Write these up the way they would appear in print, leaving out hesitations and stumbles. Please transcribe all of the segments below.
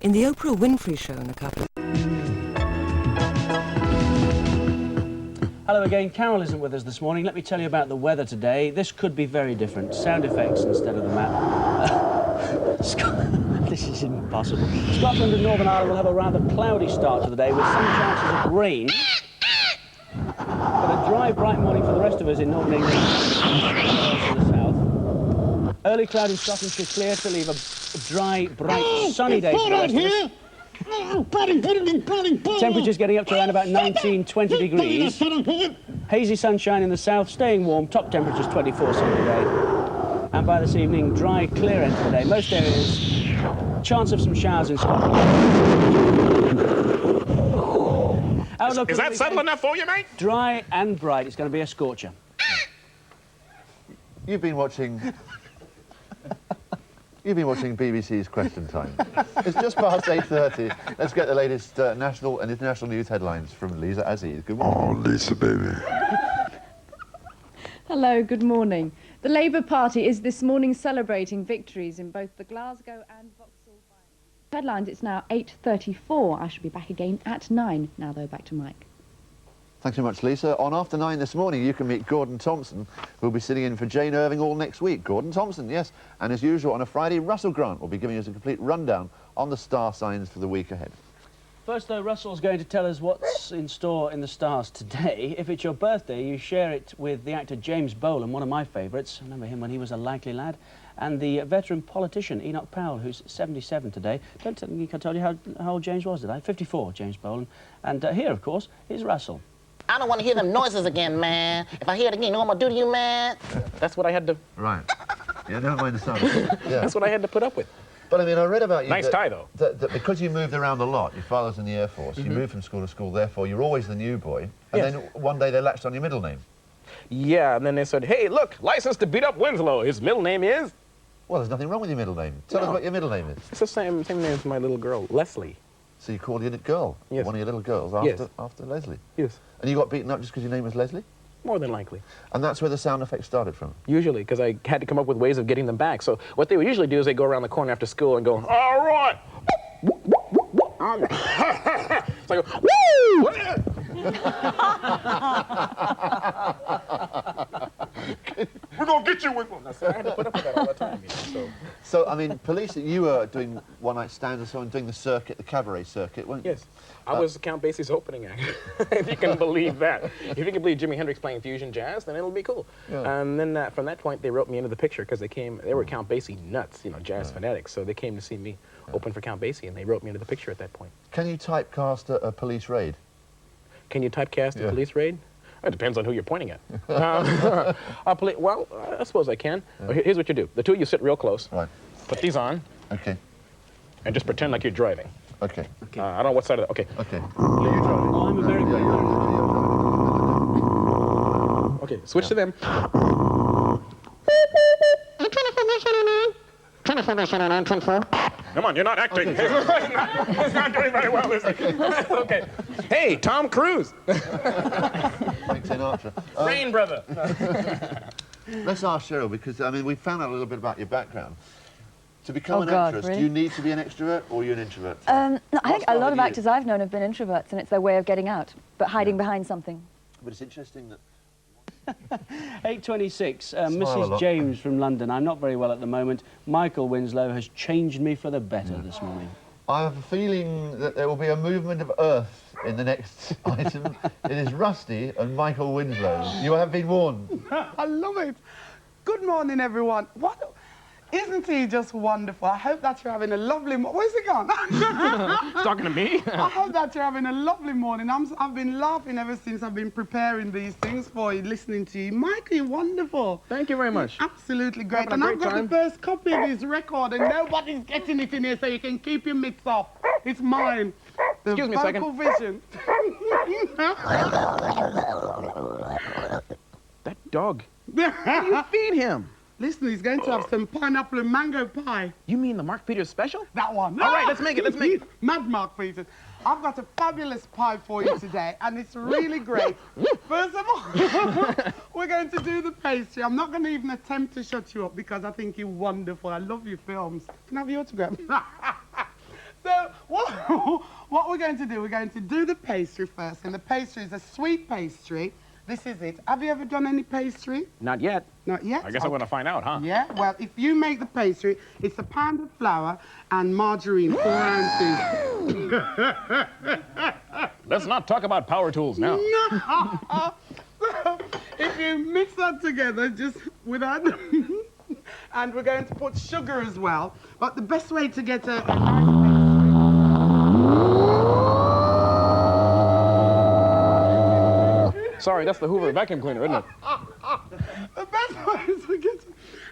In the Oprah Winfrey Show in a couple of... Hello again, Carol isn't with us this morning. Let me tell you about the weather today. This could be very different. Sound effects instead of the map. This is impossible. Scotland and Northern Ireland will have a rather cloudy start to the day with some chances of rain. But a dry, bright morning for the rest of us in Northern England and the south. Early cloud in Scotland should clear to leave a dry, bright, sunny day for the rest of us. Temperatures getting up to around about 19, 20 degrees. Hazy sunshine in the south, staying warm. Top temperatures 24 today. And by this evening, dry, clear end of the day. Most areas, chance of some showers in Scotland. Is that subtle enough for you, mate? Dry and bright. It's going to be a scorcher. You've been watching BBC's Question Time. It's just past 8:30. Let's get the latest national and international news headlines from Lisa Aziz. Good morning. Oh, Lisa, baby. Hello, good morning. The Labour Party is this morning celebrating victories in both the Glasgow and Vauxhall by headlines. It's now 8:34. I shall be back again at 9. Now, though, back to Mike. Thanks very much, Lisa. On After 9 this morning, you can meet Gordon Thompson, who'll be sitting in for Jane Irving all next week. Gordon Thompson, yes. And as usual, on a Friday, Russell Grant will be giving us a complete rundown on the star signs for the week ahead. First, though, Russell's going to tell us what's in store in the stars today. If it's your birthday, you share it with the actor James Bolan, one of my favourites. I remember him when he was a likely lad. And the veteran politician, Enoch Powell, who's 77 today. Don't think I told you how old James was, did I? 54, James Bolan. And here, of course, is Russell. I don't want to hear them noises again, man. If I hear it again, you know what I'm going to do to you, man? That's what I had to... Right. Yeah, never mind the sound. Yeah. That's what I had to put up with. But, I mean, I read about you... Nice tie, though. That because you moved around a lot, your father's in the Air Force, you moved from school to school, therefore you're always the new boy, and then one day they latched on your middle name. Yeah, and then they said, hey, look, license to beat up Winslow. His middle name is... Well, there's nothing wrong with your middle name. Tell us what your middle name is. It's the same name as my little girl, Leslie. So you called your girl, yes. One of your little girls, after Leslie? Yes. And you got beaten up just because your name was Leslie? More than likely. And that's where the sound effects started from? Usually, because I had to come up with ways of getting them back. So what they would usually do is they go around the corner after school and go, all right! It's like, woo! We're going to get you with one. I had to put up with that all the time. You know, so, I mean, police, you were doing one-night stands and so on, doing the circuit, the cabaret circuit, weren't you? Yes. I was Count Basie's opening act, if you can believe that. If you can believe Jimi Hendrix playing fusion jazz, then it'll be cool. Yeah. And then from that point, they wrote me into the picture because they were Count Basie nuts, you know, jazz fanatics. So they came to see me open for Count Basie, and they wrote me into the picture at that point. Can you typecast a police raid? Can you typecast a police raid? It depends on who you're pointing at. Well, I suppose I can. Yeah. Here's what you do. The two of you sit real close. Right. Put these on. Okay. And just pretend like you're driving. Okay. I don't know what side of the... Okay. Okay. Yeah, you're driving. Oh, I'm a very good driver. Okay, switch to them. Come on, you're not acting. Okay. It's not doing very well, is it? Okay. Hey, Tom Cruise. Frank Sinatra. Rain, brother. Let's ask Cheryl, because, I mean, we found out a little bit about your background. To become an actress, really? do you need to be an extrovert or are you an introvert? No, I think a lot of actors I've known have been introverts, and it's their way of getting out, but hiding behind something. But it's interesting that... 8:26, Mrs. James from London. I'm not very well at the moment. Michael Winslow has changed me for the better this morning. I have a feeling that there will be a movement of earth in the next item. It is Rusty and Michael Winslow. You have been warned. I love it. Good morning, everyone. Isn't he just wonderful? I hope that you're having a lovely morning. Where's he gone? Talking to me? I hope that you're having a lovely morning. I've been laughing ever since I've been preparing these things for you, listening to you. Michael, you're wonderful. Thank you very much. Absolutely great. Having a And great I've got time. the first copy of his record, and nobody's getting it in here, so you can keep your mitts off. It's mine. The Excuse me a second. vocal vision. That dog. You feed him. Listen, he's going to have some pineapple and mango pie. You mean the Mark Peters special? That one. All right, let's make it, let's make it. Mad Mark Peters. I've got a fabulous pie for you today, and it's really great. First of all, we're going to do the pastry. I'm not going to even attempt to shut you up because I think you're wonderful. I love your films. Can I have your autograph? So what we're going to do, we're going to do the pastry first. And the pastry is a sweet pastry. This is it. Have you ever done any pastry? Not yet. Not yet? I guess I'm going to find out, huh? Yeah, well, if you make the pastry, it's a pound of flour and margarine, 4 ounces. Let's not talk about power tools now. No! If you mix that together, just without... and we're going to put sugar as well. But the best way to get a nice pastry... Sorry, that's the Hoover vacuum cleaner, isn't it? The best way to get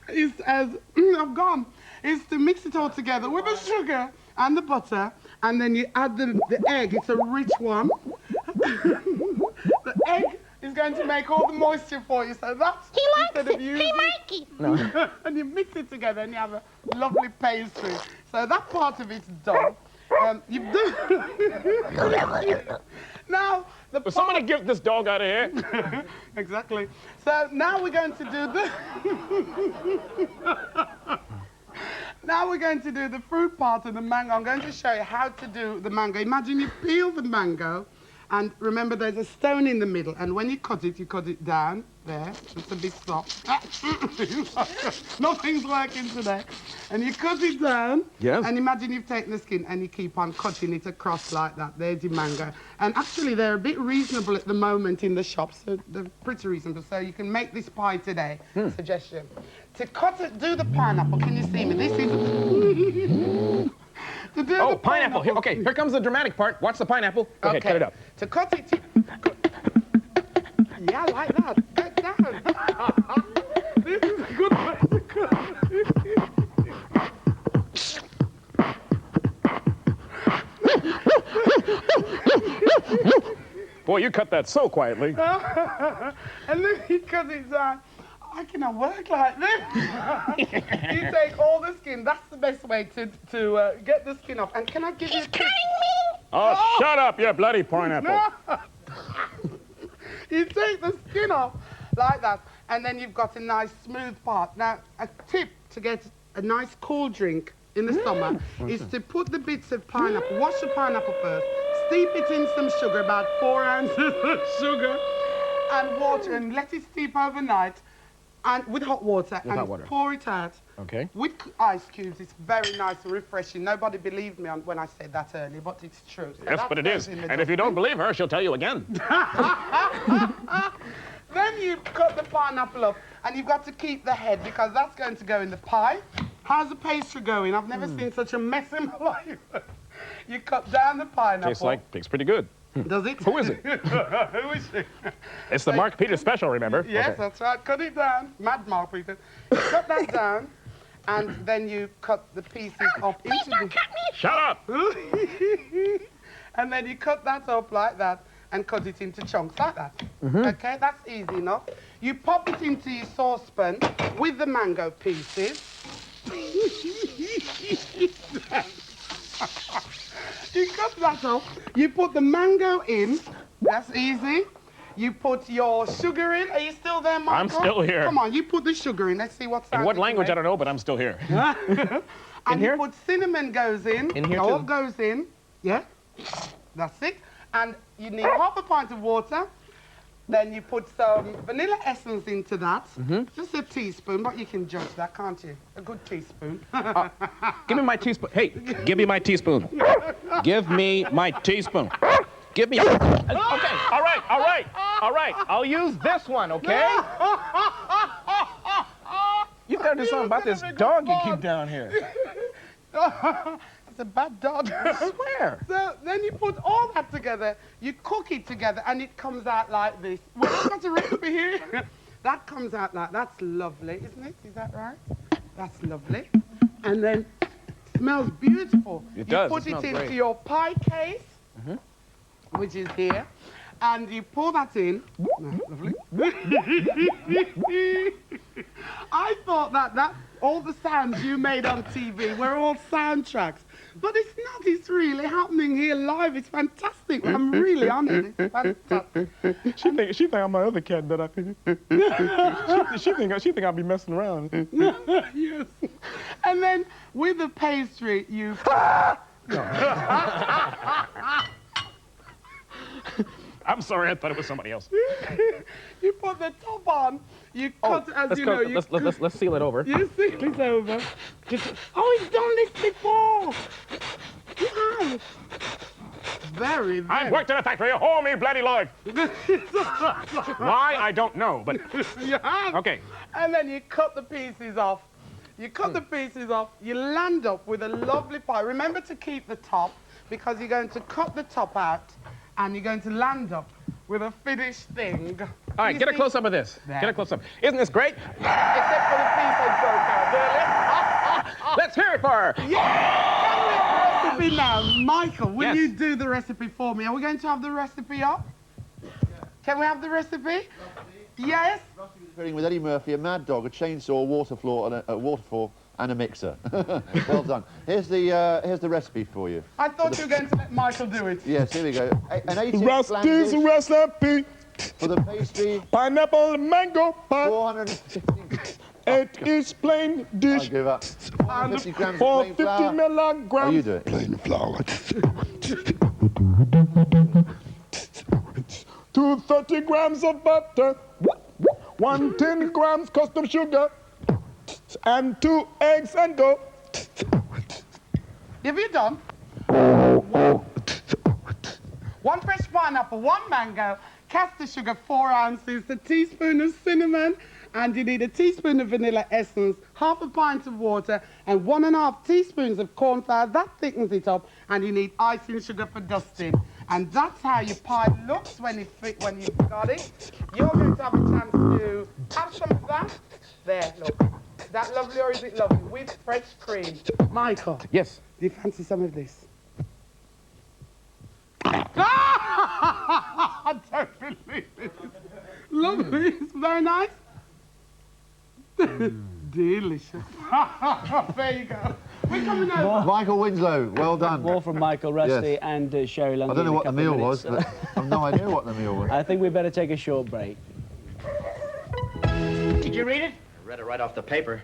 is is to mix it all together with the sugar and the butter, and then you add the egg. It's a rich one. The egg is going to make all the moisture for you, so that's instead of using. And you mix it together, and you have a lovely pastry. So that part of it's done. You've done. Now. Will somebody get this dog out of here? Exactly. So now we're going to do now we're going to do the fruit part of the mango. I'm going to show you how to do the mango. Imagine you peel the mango, and remember there's a stone in the middle, and when you cut it down there. It's a bit soft. Nothing's working today. And you cut it down. Yes. And imagine you've taken the skin and you keep on cutting it across like that. There's your mango. And actually, they're a bit reasonable at the moment in the shops. So they're pretty reasonable. So you can make this pie today. Suggestion. To cut it, do the pineapple. Can you see me? This is... to do the pineapple. Here, okay, here comes the dramatic part. Watch the pineapple. Okay, cut it up. To cut it... Yeah, like that. Get down. This is a good way to cut. Boy, you cut that so quietly. And then you cut it down. I cannot work like this. You take all the skin. That's the best way to get the skin off. And can I give you a tip? Oh, shut up, you bloody pineapple. No. You take the skin off like that, and then you've got a nice smooth part. Now, a tip to get a nice cool drink in the summer is to put the bits of pineapple, wash the pineapple first, steep it in some sugar, about 4 ounces of sugar, and water, and let it steep overnight, and with hot water, pour it out. Okay. With ice cubes. It's very nice and refreshing. Nobody believed me when I said that earlier, but it's true. So yes, but it is. And if you don't believe her, she'll tell you again. Then you cut the pineapple up, and you've got to keep the head, because that's going to go in the pie. How's the pastry going? I've never seen such a mess in my life. You cut down the pineapple. Tastes pretty good. Does it? Who is it? Who is it? It's the Mark Peters special, remember? Yes, okay. That's right. Cut it down. Mad Mark Peters. You cut that down, and then you cut the pieces up into the... Shut up! And then you cut that up like that and cut it into chunks like that. Okay, that's easy enough. You pop it into your saucepan with the mango pieces. You cut that up. You put the mango in. That's easy. You put your sugar in. Are you still there, Michael? I'm still here. Come on, you put the sugar in. Let's see what's in what language, I don't know, but I'm still here. And you put cinnamon goes in. In here, all too. goes in. Yeah. That's it. And you need half a pint of water. Then you put some vanilla essence into that. Just a teaspoon, but you can judge that, can't you? A good teaspoon. Give me my teaspoon. Hey, give me my teaspoon. Give me my teaspoon. Give me... Okay, all right. I'll use this one, okay? You gotta do something about this dog you keep down here. It's a bad dog. I swear. So then you put all that together, you cook it together, and it comes out like this. Well, I've got a recipe here. That comes out like, that's lovely, isn't it? Is that right? That's lovely. And then it smells beautiful. It does. You put it into great. your pie case, which is here, and you pour that in. Lovely. I thought that all the sounds you made on TV were all soundtracks. But it's not. It's really happening here live. It's fantastic. I'm really honored. It's fantastic. She think I'm my other cat that I... she think I'll be messing around. Yes. And then with the pastry, you... I'm sorry, I thought it was somebody else. You put the top on. You cut as you know. Let's seal it over. You seal it over. Oh, he's done this before. You have. Very. I've worked in a factory all me bloody life. Why, I don't know, but... You have. Okay. And then you cut the pieces off. You cut the pieces off. You land up with a lovely pie. Remember to keep the top, because you're going to cut the top out and you're going to land up with a finished thing. All right, get a close-up of this. There. Get a close-up. Isn't this great? Except for the piece I broke out earlier. Let's hear it for her. Can we have the recipe now? Michael, will Yes. you do the recipe for me? Are we going to have the recipe up? Can we have the recipe? Yes? Preparing with Eddie Murphy, a Mad Dog, a chainsaw, a waterfall, and a mixer. Well done. Here's the recipe for you. I thought you were going to let Michael do it. Yes, here we go. An 8-inch Rusty's dish recipe. for the pastry. Pineapple mango pie. 450. 8-inch plain I dish. give up. 450 grams For of plain 50 flour. milligrams. Oh, you do it. Plain flour. 230 grams of butter. 110 grams custom sugar. And 2 eggs and go. Have you done? 1 fresh pineapple, 1 mango, caster sugar 4 ounces, a teaspoon of cinnamon, and you need a teaspoon of vanilla essence, half a pint of water, and 1.5 teaspoons of corn flour. That thickens it up, and you need icing sugar for dusting. And that's how your pie looks when you've got it. You're going to have a chance to have some of that. There, look. Is that lovely or is it lovely? With fresh cream. Michael. Yes. Do you fancy some of this? I don't believe it. Lovely. It's very nice. Delicious. There you go. We're coming over. Michael Winslow, well done. More from Michael, Rusty, Yes. and Sherry Lundy. I don't know in a what the couple of meal was, minutes. but I've no idea what the meal was. I think we better take a short break. Did you read it? I read it right off the paper.